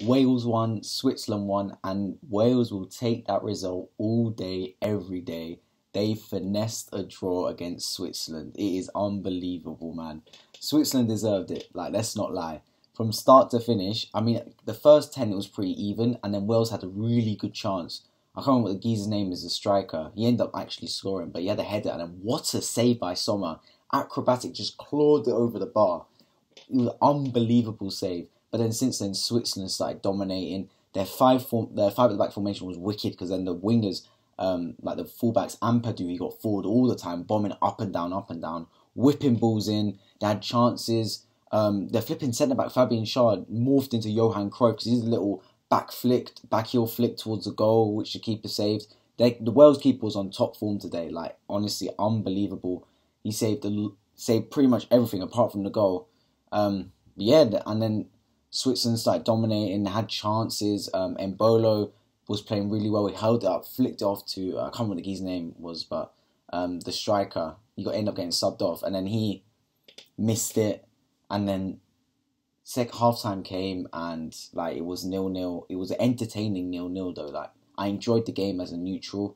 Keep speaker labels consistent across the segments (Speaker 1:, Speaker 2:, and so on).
Speaker 1: Wales won, Switzerland won, and Wales will take that result all day, every day. They finessed a draw against Switzerland. It is unbelievable, man. Switzerland deserved it. Like, let's not lie. From start to finish, I mean, the first 10 it was pretty even, and then Wales had a really good chance. I can't remember what the geezer's name is, the striker. He ended up actually scoring, but he had a header, and then what a save by Sommer. Acrobatic, just clawed it over the bar. It was an unbelievable save. But then since then, Switzerland started dominating. Their five at the back formation was wicked because then the wingers, like the fullbacks, Ampadu, he got forward all the time, bombing up and down, whipping balls in. They had chances. Their flipping centre back Fabian Schär morphed into Johan Cruyff because he's a little back heel flick towards the goal, which the keeper saved. The Wales keeper was on top form today. Like, honestly, unbelievable. He saved pretty much everything apart from the goal. Yeah, and then Switzerland started dominating, had chances. Embolo was playing really well. He held it up, flicked it off to, I can't remember what the guy's name was, but the striker, ended up getting subbed off, and then he missed it, and then half-time came, and like it was 0-0. It was an entertaining 0-0 though. Like, I enjoyed the game as a neutral,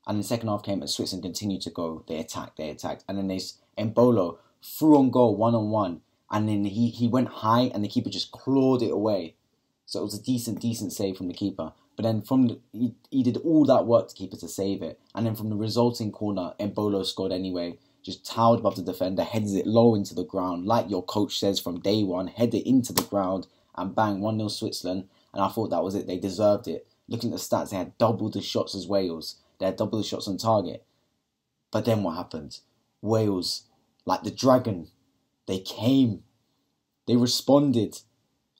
Speaker 1: and the second half came and Switzerland continued to go. They attacked, and then Embolo threw on goal 1-on-1. And then he went high and the keeper just clawed it away. So it was a decent save from the keeper. But then he did all that work to keep it to save it. And then from the resulting corner, Embolo scored anyway. Just towered above the defender, heads it low into the ground. Like your coach says from day one, head it into the ground and bang, 1-0 Switzerland. And I thought that was it. They deserved it. Looking at the stats, they had double the shots as Wales. They had double the shots on target. But then what happened? Wales, like the dragon, they came, they responded,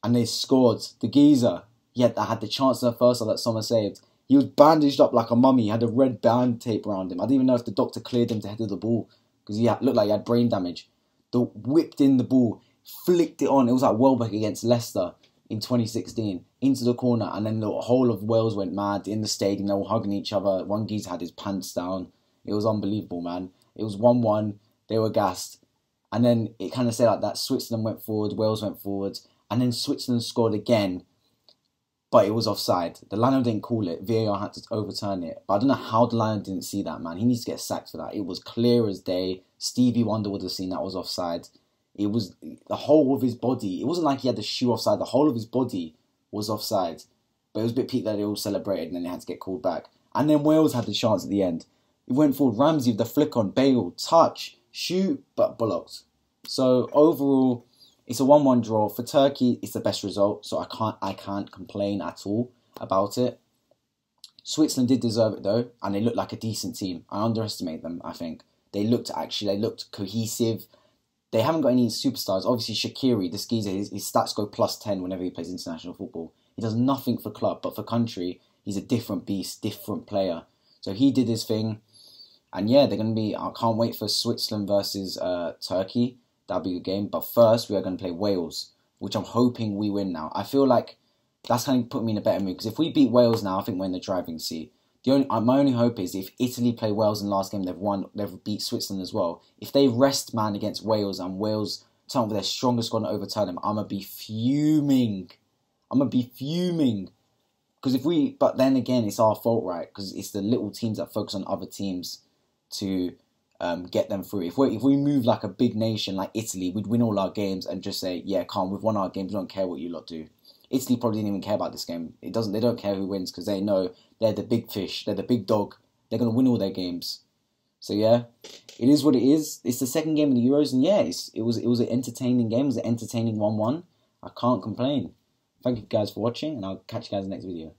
Speaker 1: and they scored. The geezer, yet that had the chance in the first half that Sommer saved. He was bandaged up like a mummy. He had a red band tape around him. I didn't even know if the doctor cleared him to head of the ball because he looked like he had brain damage. Whipped in the ball, flicked it on. It was like Welbeck against Leicester in 2016 into the corner, and then the whole of Wales went mad in the stadium. They were hugging each other. One geezer had his pants down. It was unbelievable, man. It was 1-1. They were gassed. And then it kind of said like that. Switzerland went forward, Wales went forward, and then Switzerland scored again, but it was offside. The liner didn't call it. VAR had to overturn it. But I don't know how the liner didn't see that, man. He needs to get sacked for that. It was clear as day. Stevie Wonder would have seen that was offside. It was the whole of his body. It wasn't like he had the shoe offside. The whole of his body was offside. But it was a bit peak that they all celebrated and then they had to get called back. And then Wales had the chance at the end. It went forward. Ramsey with the flick on. Bale, touch, shoot, but bullocks. So overall, it's a 1-1 draw. For Turkey, it's the best result, so I can't complain at all about it. Switzerland did deserve it though, and they looked like a decent team. I underestimate them, I think. They looked cohesive. They haven't got any superstars. Obviously, Shaqiri, this geezer, his stats go +10 whenever he plays international football. He does nothing for club, but for country, he's a different beast, different player. So he did his thing. And yeah, I can't wait for Switzerland versus Turkey. That'll be a good game. But first, we are going to play Wales, which I'm hoping we win now. I feel like that's kind of put me in a better mood. Because if we beat Wales now, I think we're in the driving seat. My only hope is if Italy play Wales in the last game, they've beat Switzerland as well. If they rest man against Wales and Wales turn with their strongest squad and overturn them, I'm going to be fuming. But then again, it's our fault, right? Because it's the little teams that focus on other teams to get them through. If we move like a big nation like Italy, we'd win all our games and just say, yeah, calm, we've won our games, we don't care what you lot do. Italy probably didn't even care about this game. They don't care who wins because they know they're the big fish, they're the big dog, they're going to win all their games. So yeah, it is what it is. It's the second game of the Euros, and yeah, it was an entertaining game. It was an entertaining 1-1. I can't complain. Thank you guys for watching, and I'll catch you guys in the next video.